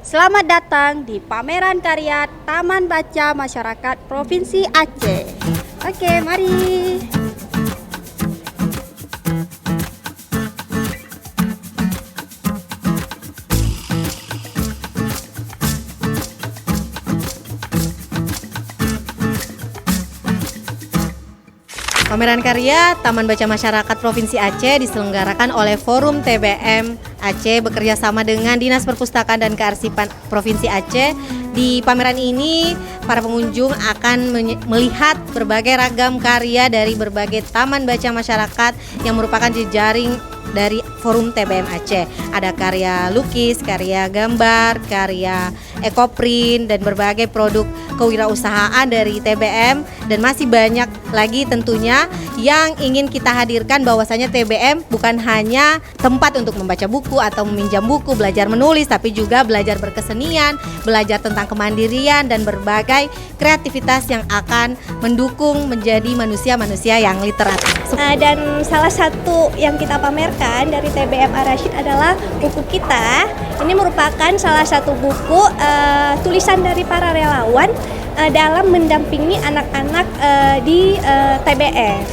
Selamat datang di pameran karya Taman Baca Masyarakat Provinsi Aceh. Oke, mari. Pameran karya Taman Baca Masyarakat Provinsi Aceh diselenggarakan oleh Forum TBM Aceh bekerja sama dengan Dinas Perpustakaan dan Kearsipan Provinsi Aceh. Di pameran ini, para pengunjung akan melihat berbagai ragam karya dari berbagai taman baca masyarakat yang merupakan jejaring dari Forum TBM Aceh. Ada karya lukis, karya gambar, karya ekoprint, dan berbagai produk kewirausahaan dari TBM, dan masih banyak lagi tentunya yang ingin kita hadirkan. Bahwasanya TBM bukan hanya tempat untuk membaca buku atau meminjam buku, belajar menulis, tapi juga belajar berkesenian, belajar tentang kemandirian dan berbagai kreativitas yang akan mendukung menjadi manusia-manusia yang literat. Dan salah satu yang kita pamerkan dari TBM Ar-Rasyid adalah buku kita. Ini merupakan salah satu buku tulisan dari para relawan dalam mendampingi anak-anak di TBM.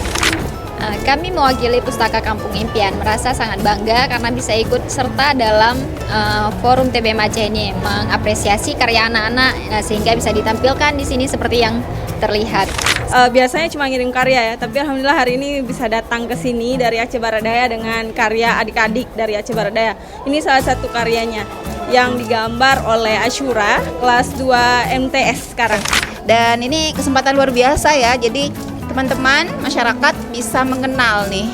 Kami mewakili Pustaka Kampung Impian merasa sangat bangga karena bisa ikut serta dalam Forum TBM Aceh ini, mengapresiasi karya anak-anak sehingga bisa ditampilkan di sini seperti yang terlihat. Biasanya cuma ngirim karya ya, tapi alhamdulillah hari ini bisa datang ke sini dari Aceh Barat Daya dengan karya adik-adik dari Aceh Barat Daya. Ini salah satu karyanya yang digambar oleh Asyura kelas 2 MTS sekarang. Dan ini kesempatan luar biasa ya, jadi teman-teman masyarakat bisa mengenal nih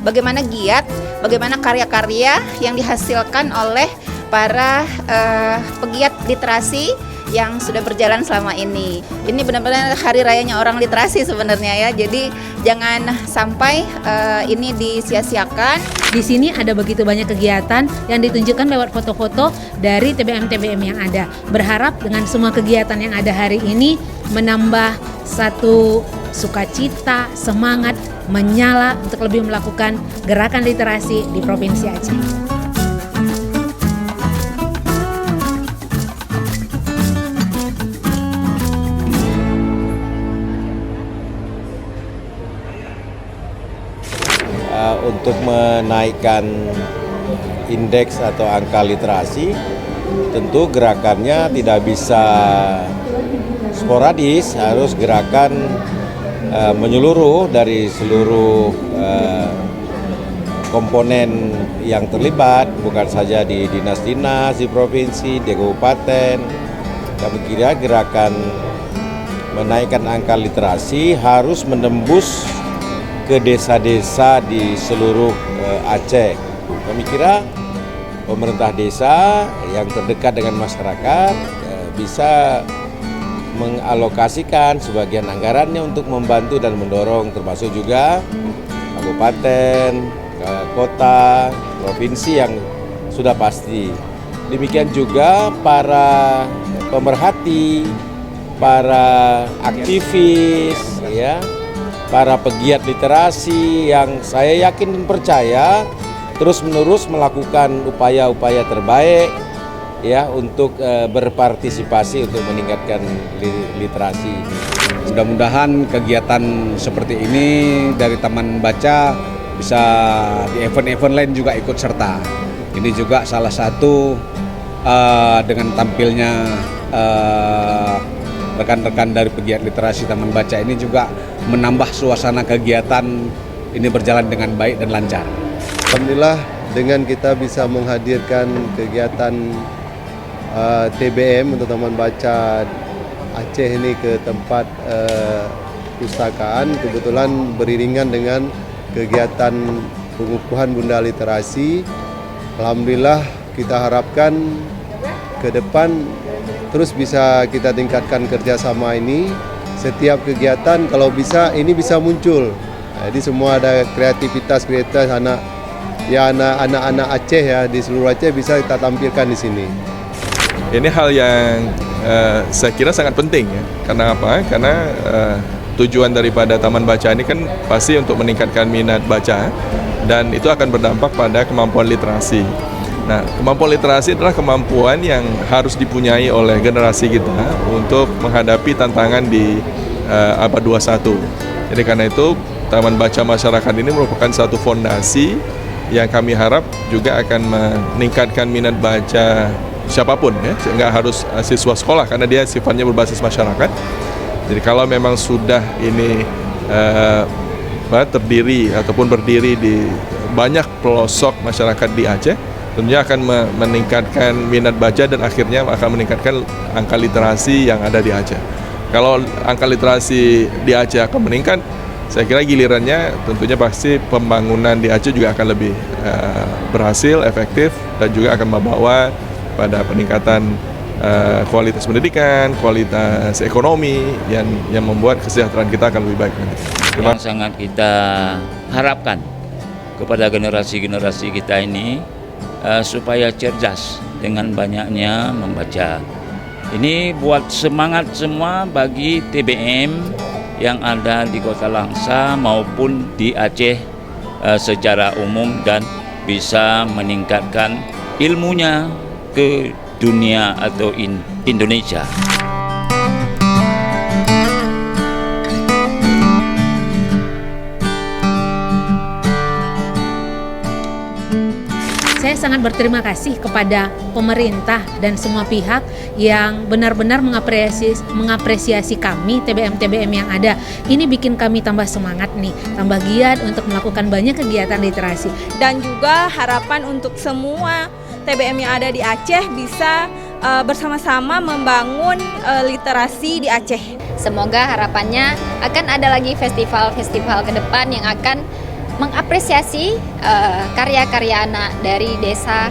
bagaimana giat, bagaimana karya-karya yang dihasilkan oleh para pegiat literasi yang sudah berjalan selama ini. Ini benar-benar hari rayanya orang literasi sebenarnya ya. Jadi jangan sampai ini disia-siakan. Di sini ada begitu banyak kegiatan yang ditunjukkan lewat foto-foto dari TBM-TBM yang ada. Berharap dengan semua kegiatan yang ada hari ini menambah satu sukacita, semangat, menyala untuk lebih melakukan gerakan literasi di Provinsi Aceh. Untuk menaikkan indeks atau angka literasi, tentu gerakannya tidak bisa sporadis, harus gerakan menyeluruh dari seluruh komponen yang terlibat, bukan saja di dinas-dinas, di provinsi, di kabupaten. Kami kira gerakan menaikkan angka literasi harus menembus ke desa-desa di seluruh Aceh. Kami kira pemerintah desa yang terdekat dengan masyarakat bisa mengalokasikan sebagian anggarannya untuk membantu dan mendorong, termasuk juga kabupaten, kota, provinsi yang sudah pasti. Demikian juga para pemerhati, para aktivis, ya, para pegiat literasi yang saya yakin dan percaya terus-menerus melakukan upaya-upaya terbaik ya untuk berpartisipasi untuk meningkatkan literasi. Mudah-mudahan kegiatan seperti ini dari Taman Baca bisa di event-event lain juga ikut serta. Ini juga salah satu dengan tampilnya rekan-rekan dari pegiat literasi Taman Baca ini juga menambah suasana kegiatan ini berjalan dengan baik dan lancar. Alhamdulillah dengan kita bisa menghadirkan kegiatan TBM untuk Taman Baca Aceh ini ke tempat pustakaan, kebetulan beriringan dengan kegiatan pengukuhan Bunda Literasi. Alhamdulillah kita harapkan ke depan terus bisa kita tingkatkan kerjasama ini. Setiap kegiatan kalau bisa ini bisa muncul. Jadi semua ada kreativitas anak-anak Aceh ya, di seluruh Aceh bisa kita tampilkan di sini. Ini hal yang saya kira sangat penting ya. Karena apa? Karena tujuan daripada Taman Baca ini kan pasti untuk meningkatkan minat baca dan itu akan berdampak pada kemampuan literasi. Nah, kemampuan literasi adalah kemampuan yang harus dipunyai oleh generasi kita untuk menghadapi tantangan di abad 21. Jadi karena itu, Taman Baca Masyarakat ini merupakan satu fondasi yang kami harap juga akan meningkatkan minat baca siapapun, ya, nggak harus siswa sekolah karena dia sifatnya berbasis masyarakat. Jadi kalau memang sudah ini terdiri ataupun berdiri di banyak pelosok masyarakat di Aceh, tentunya akan meningkatkan minat baca dan akhirnya akan meningkatkan angka literasi yang ada di Aceh. Kalau angka literasi di Aceh akan meningkat, saya kira gilirannya tentunya pasti pembangunan di Aceh juga akan lebih berhasil, efektif, dan juga akan membawa pada peningkatan kualitas pendidikan, kualitas ekonomi yang membuat kesejahteraan kita akan lebih baik. Yang sangat kita harapkan kepada generasi-generasi kita ini supaya cerdas dengan banyaknya membaca. Ini buat semangat semua bagi TBM yang ada di Kota Langsa maupun di Aceh secara umum dan bisa meningkatkan ilmunya ke dunia atau Indonesia. Saya sangat berterima kasih kepada pemerintah dan semua pihak yang benar-benar mengapresiasi kami TBM-TBM yang ada. Ini bikin kami tambah semangat nih, tambah giat untuk melakukan banyak kegiatan literasi. Dan juga harapan untuk semua TBM yang ada di Aceh bisa bersama-sama membangun literasi di Aceh. Semoga harapannya akan ada lagi festival-festival ke depan yang akan mengapresiasi karya-karya anak dari desa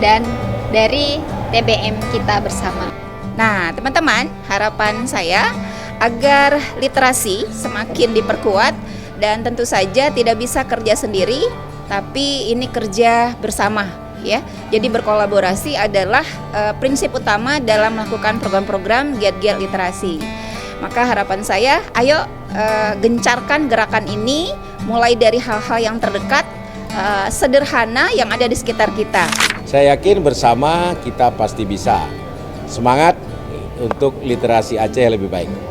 dan dari TBM kita bersama. Nah, teman-teman, harapan saya agar literasi semakin diperkuat dan tentu saja tidak bisa kerja sendiri, tapi ini kerja bersama, ya. Jadi berkolaborasi adalah prinsip utama dalam melakukan program-program giat-giat literasi. Maka harapan saya, ayo gencarkan gerakan ini mulai dari hal-hal yang terdekat, sederhana yang ada di sekitar kita. Saya yakin bersama kita pasti bisa. Semangat untuk literasi Aceh lebih baik.